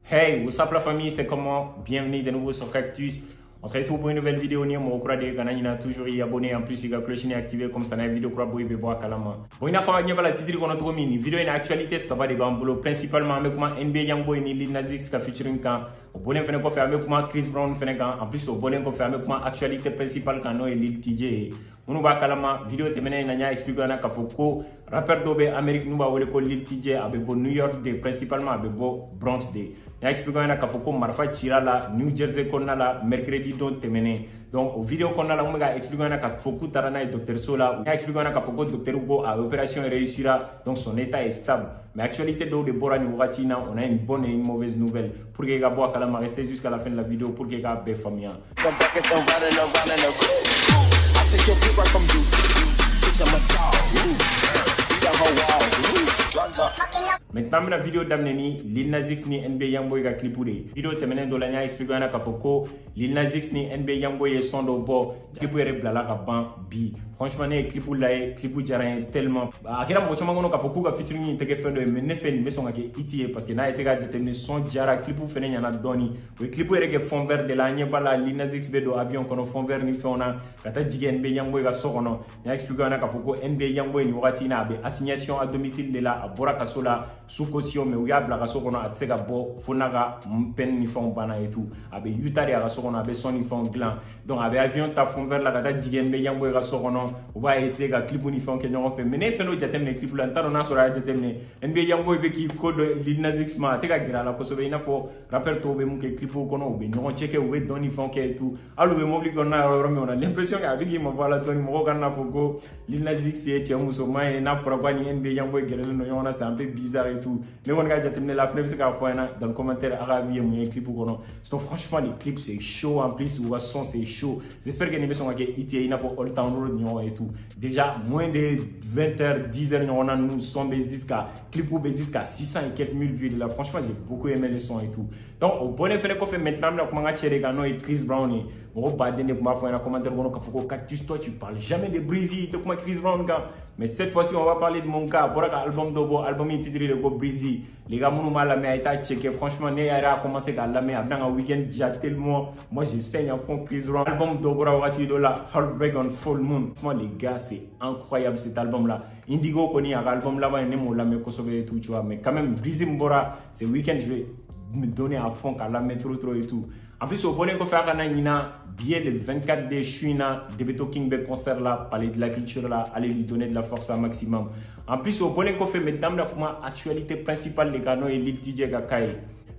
Hey, what's up la famille, c'est comment? Bienvenue de nouveau sur Cactus. On se retrouve pour une nouvelle vidéo. Ni mo kura de kana toujours y abonner en plus il a cloche ni activer comme ça na vidéo kura boy be bois kalama. Bon ina fama nyaba la titre kono to mini vidéo ina actualité ça va de bambulo principalement avec moi NBA Youngboy ni Lil Nas X ka featuring kan. Au bolen fene ko fait avec moi Chris Brown fene kan. En plus au bolen ko fait avec moi actualité principale kan no Lil TJ. Munu ba kalama vidéo temene na nya expliquer na ka foko rappeur dobe Amerique nu ba wole ko Lil TJ abe bo New York de principalement abe bo Bronx de. Ya expliquer na ka foko marfa tira la New Jersey konna la mercredi don temene. Donc au vidéo konna la mo ga expliquer na ka foko tarana et docteur Sola. Ya expliquer na ka foko docteur Hugo a opération réussira donc son état est stable. Mais actualité de Borani Watina, on a une bonne et une mauvaise nouvelle. Pour que Gabo Kalama reste jusqu'à la fin de la vidéo pour que Gabo famille. Maintenant la vidéo d'amneni Lil Nas X ni NBA Youngboy ga clipoude vidéo temene do la nya expliquer na ka foko Lil Nas X ni NBA Youngboy son do bo clipou re blala ka ban bi franchement ne clipou la clipou jaran tellement akira mo chama ngono ka foko ga featuring ni tege fendo mais ne fe ni son ga itie parce que na ese ga déterminer son jara clipou fene nyana doni we clipou re ke fond vert de la nya bala Lil Nas X be do avion kono fond vert ni fe ona kata jige NBA Youngboy ga sokono nya expliquer na ka foko NBA Youngboy ni wakati na be assignation à domicile de la abora kasola sous caution mais où y a blaga sokono a tsega bo fonaga pen ni fond bana et tout abe yutari a sokono abe son ni fond gland donc abe avion ta fond vers la gata jigen be Youngboy ga sokono ou ba essayer ga clip ni fond ke ñoo fe mais ne fe no jatem ne clip la tano na sora jatem ne NBA Youngboy be ki ko do Lil Nas X ma te ga gira la ko so be ina fo rappeur to be mu ke clip ko no be ñoo cheke ou be don ni fond ke et tout alu be mobli ko na ro me on a l'impression que avec ma voilà don mo ga na fo go Lil Nas X et tiamu so mai na pour ba ni NBA Youngboy gere no ñoo na c'est un peu bizarre et tout. Mais on regarde la fenêtre, c'est dans le commentaire arabe, il y a un clip pour nous. Donc franchement, les clips c'est chaud en plus, le son c'est chaud. J'espère que les gens qui été il faut all time road et tout. Déjà moins de 20h, 10h, on a nous son jusqu'à clip ou jusqu'à 600 et quelques mille vues là. Franchement, j'ai beaucoup aimé les sons et tout. Donc au bon effet qu'on fait maintenant, là comment chercher Gano et Chris Brown et on va donner pour moi faire un commentaire pour nous Cactus toi tu parles jamais de Breezy, tu comme Chris Brown gars. Mais cette fois-ci on va parler de mon cas. Pour album d'Obo, album intitulé de Go Breezy. Les gars, mon mal a été checké. Franchement, né a commencé à la mettre dans un week-end déjà tellement. Moi, je saigne à fond Chris Brown. Album d'Obora Wati de la Heartbreak on Full Moon. Franchement, les gars, c'est incroyable cet album-là. Indigo connaît un album là-bas, il n'est pas là, mais tout, tu vois. Mais quand même, Breezy Mbora, ce week-end, je vais me donner à fond qu'à la mettre trop et tout. En plus, au bonheur qu'on fait à Nina, bien le 24 de juin, Debeto King Bell concert là, parler de la culture là, aller lui donner de la force à maximum. En plus, au bonheur qu'on fait maintenant, là, comment actualité principale, les gars, et Lil TJ Gakai.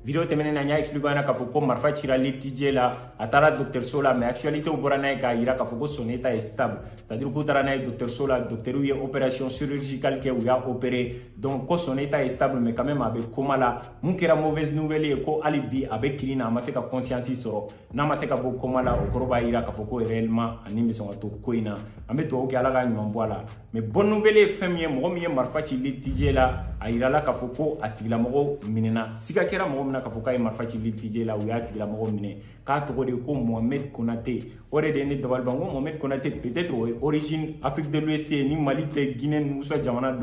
Vidéo temene na nya expliquer na ka foko marfa tira Lil TJ la atara docteur Sola mais actualité au borana ka ira ka foko son état est stable c'est-à-dire que tarana docteur Sola docteur ou opération chirurgicale qui a opéré donc ko son état est stable mais quand même avec coma la mun kera mauvaise nouvelle et ko alibi avec kirina ma se ka conscience soro na ma se ka bo coma la o koroba ira ka foko réellement anime son to koina ambe to ke ala ga nyombo la mais bonne nouvelle famille mo mi marfa ci Lil TJ la ira la ka foko atigla mo minena sika kera mo ka foka e marfaci Lil TJ la ou ya tigla mo mine ka to de ko Mohamed Konaté ore de ne dabal bango Mohamed Konaté peut-être origine Afrique de l'Ouest ni Mali te Guinée musa jamana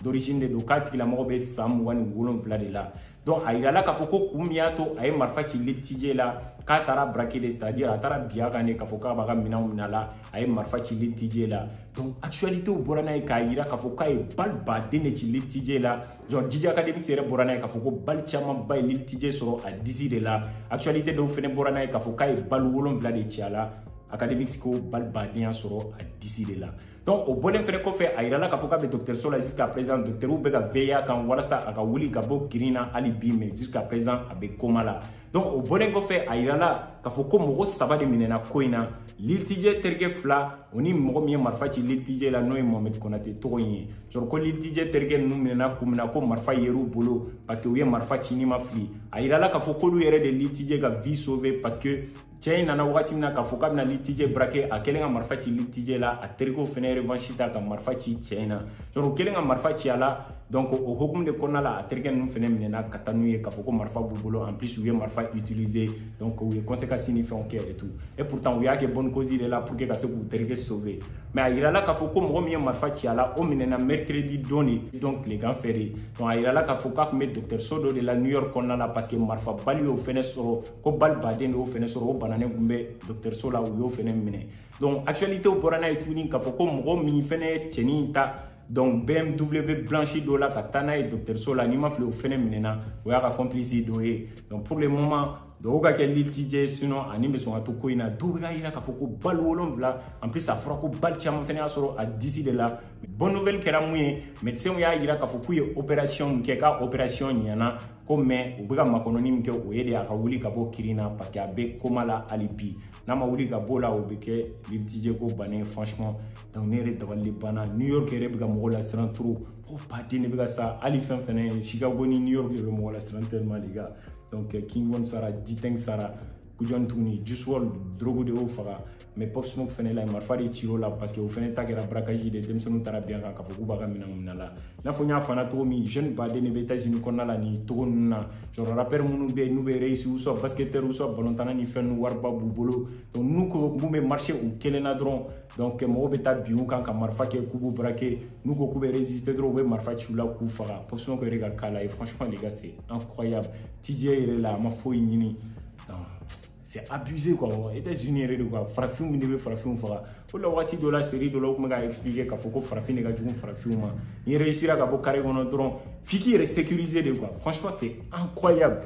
d'origine de do ka tigla mo be sam wani wolon vla de la donc ayira la ka foko kumiato ay marfaci Lil TJ la ka tara braquer c'est-à-dire atara biaga ne ka foka baga mina la ay marfaci Lil TJ la donc actualité au borana e ka yira ka foka e bal ba de ne ci Lil TJ la genre DJ Academic sere borana e ka foko bal chama bay Lil TJ soro a d'ici de la actualité do fene borana e ka foka e bal wolon vla de tiala Academic ko bal ba de soro a d'ici de la donc au bon effet qu'on fait ayira la ka foka be docteur Sola jusqu'à présent docteur Ubega veya kan wala sa aka wuli ka bo kirina alibi mais jusqu'à présent abe koma la donc au bon effet qu'on fait ayira la ka foko mo saba de minena koina Lil TJ terke fla oni mo mi marfa ci Lil TJ la noy Mohamed Konaté to yin genre ko Lil TJ terke nu minena kumina ko marfa yeru bolo parce que oui marfa ci ni ma fli ayira la ka foko lu yere de Lil TJ ga vie sauver parce que cɛ nana wagati min na k'a fɔ k'a bɛna Lil TJ braquer a kɛlen ka marifa ci Lil TJ la a terikɛw fɛnɛ revanche ta ka marifa ci cɛ in na genre o kɛlen ka marifa ci a la donc o hokumu de kɔnɔna la a terikɛ ninnu fɛnɛ minɛna ka taa n'u ye k'a fɔ ko marifa b'u bolo en plus u ye marifa utiliser donc u ye conséquences ni fɛnw kɛ et tout et pourtant u y'a kɛ bonne cause de la pour que ka se k'u terikɛ sauver mais a yirala k'a fɔ ko mɔgɔ min ye marifa ci a la o minɛna mercredi don de donc tilegan fɛ de donc a yirala k'a fɔ k'a tun bɛ dɔgɔtɔrɔso dɔ de la New York kɔnɔna la parce que marifa bali y'o fɛnɛ sɔrɔ ko bali baden de y'o fɛnɛ sɔrɔ o bananen tun bɛ dɔgɔtɔrɔso la u y'o fɛnɛ minɛ donc actualité bɔra n'a ye tuguni k'a fɔ ko mɔgɔ min fɛnɛ ye cɛnin ta donc BMW blanchi dɔ la ka taa n'a ye dɔgɔtɔrɔso la n'i ma fili o fɛnɛ minɛna o y'a ka complice dɔ ye donc pour le moment dɔw ka kɛ Lil TJ sinon ani bɛ sɔn ka to ko in na dɔw bɛ ka yira k'a fɔ ko bali 7 en plus a fɔra ko bali caman fɛnɛ y'a sɔrɔ a disi de la bonne nouvelle kɛra mun ye médecin y'a yira k'a fɔ k'u ye opération min kɛ ka opération ɲɛna ko mais u bɛ ka makɔnɔni min kɛ o ye de a ka wuli ka bɔ kirin na parce que a bɛ coma la hali bi n'a ma wuli ka bɔ la o bɛ kɛ Lil TJ ko bannen franchement donc ne yɛrɛ dabali banna New York yɛrɛ bɛ ka mɔgɔw lasiran trop ko baden de bɛ ka sa hali fɛn fɛnɛ Chicago ni New York yɛrɛ bɛ mɔgɔw lasiran tellement les gars donc King Von sara D-Tank sara kujon tuguni Juice WRLD drogue de y'o faga mais Pop Smoke fɛnɛ la marifa de cir'o la parce que o fɛnɛ ta kɛra braquage de denmisɛnninw taara bien kan k'a fɔ k'u b'a ka minɛnw minɛ la i n'a fɔ n y'a fana cogo min jeune baden de bɛ États-Unis kɔnɔna la nin cogo ninnu na genre rappeur minnu bɛ yen n'u bɛ réussir ou soit basketteur ou soit ballontanna ni fɛn ninnu wariba b'u bolo donc n'u ko mun bɛ marcher u kelen na dɔrɔn donc mɔgɔw bɛ taa bin u kan ka marifa kɛ k'u b'u braquer n'u ko k'u bɛ résister dɔrɔn u bɛ marifa ci u la k'u faga Pop Smoke yɛrɛ ka cas la franchement les gars c'est incroyable TJ yɛrɛ la a ma foyi ɲini c'est abusé quoi États-Unis yɛrɛ de quoi farafinw de bɛ farafinw faga o la waati dɔ la série dɔ la u tun bɛ ka expliquer k'a fɔ ko farafin de ka jugu farafinw ma ni réussira ka bɔ carré kɔnɔ dɔrɔn f'i k'i yɛrɛ sécuriser de quoi franchement c'est incroyable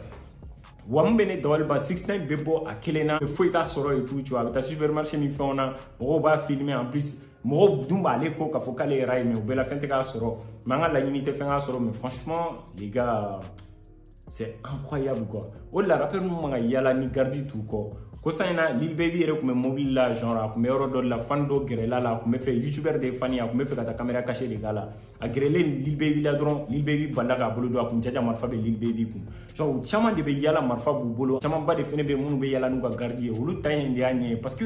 wa mun bɛ ne dabali ban 6ix9ine bɛ bɔ a kelen na foyi t'a sɔrɔ et tout tu vois a bɛ taa supermarché ni fɛnw na mɔgɔw b'a filmer en plus mɔgɔw dun b'ale ko k'a fɔ k'ale yɛrɛ ye mais o bɛɛ la fɛn tɛ k'a sɔrɔ mais an ka laɲini tɛ fɛn k'a sɔrɔ mais franchement les gars c'est incroyable quoi o la rappeur ninnu man ka yala ni garde t'u kɔ ko san in na Lil Baby yɛrɛ tun bɛ mobile la genre a tun bɛ yɔrɔ dɔ la fan dɔ gɛrɛla la a tun bɛ fɛ youtubeur de ye fan ye a tun bɛ fɛ ka taa caméra caché de k'a la a gɛrɛlen Lil Baby la dɔrɔn Lil Baby balila k'a bolo don a kun jaja marifa bɛ Lil Baby kun genre caman de bɛ yala marifa b'u bolo camanba de fɛnɛ bɛ minnu bɛ yala n'u ka garde ye olu ta in de y'a ɲɛ parce que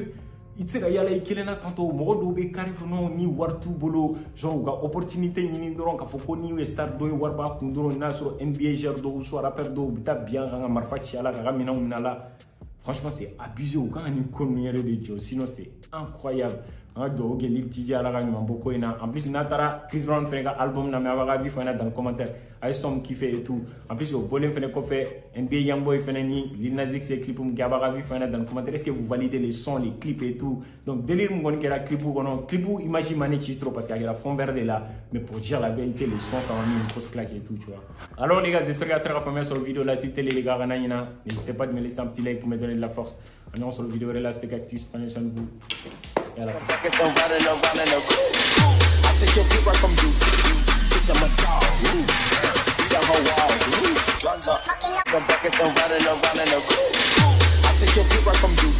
i tɛ se ka yala i kelen na tantôt mɔgɔ dɔw bɛ carré kɔnɔ ni wari t'u bolo genre u ka opportunité ɲini dɔrɔn k'a fɔ ko ni ye star dɔ ye wari b'a kun dɔrɔn n'a sɔrɔ NBA joueur dɔw soit rappeur dɔw u bɛ taa bin a kan ka marifa ci a la k'a ka minɛnw minɛ a la franchement c'est abusé u kan ka nin ko ninnu yɛrɛ de jɔ sinon c'est incroyable an ka dugawu kɛ Lil TJ ala ka ɲuman bɔ ko in na en plus n'a taara Chris Brown fɛnɛ ka album lamɛn a b'a ka avis fɔ an ɲɛna dans le commentaire a ye son min kiffer et tout en plus o bɔlen fɛnɛ kɔfɛ NBA Youngboy fɛnɛ ni Lil Nas X ye clip min kɛ a b'a ka avis fɔ an ɲɛna dans le commentaire est-ce que vous validez les sons les clips et tout donc délire min kɔni kɛra clipu kɔnɔ clipu image ma ne ci trop parce que a kɛra fond vert de la mais pour dire la vérité les sons ça m'a mis une fausse claque et tout tu vois alors les gars j'espère que ça sera famille sur la vidéo là s'il te plaît les gars n'hésitez pas de me laisser un petit like pour me donner de la force on sur la vidéo là c'était Cactus prenez soin de vous et à la prochaine. Come back and I'm running, I take your people from you.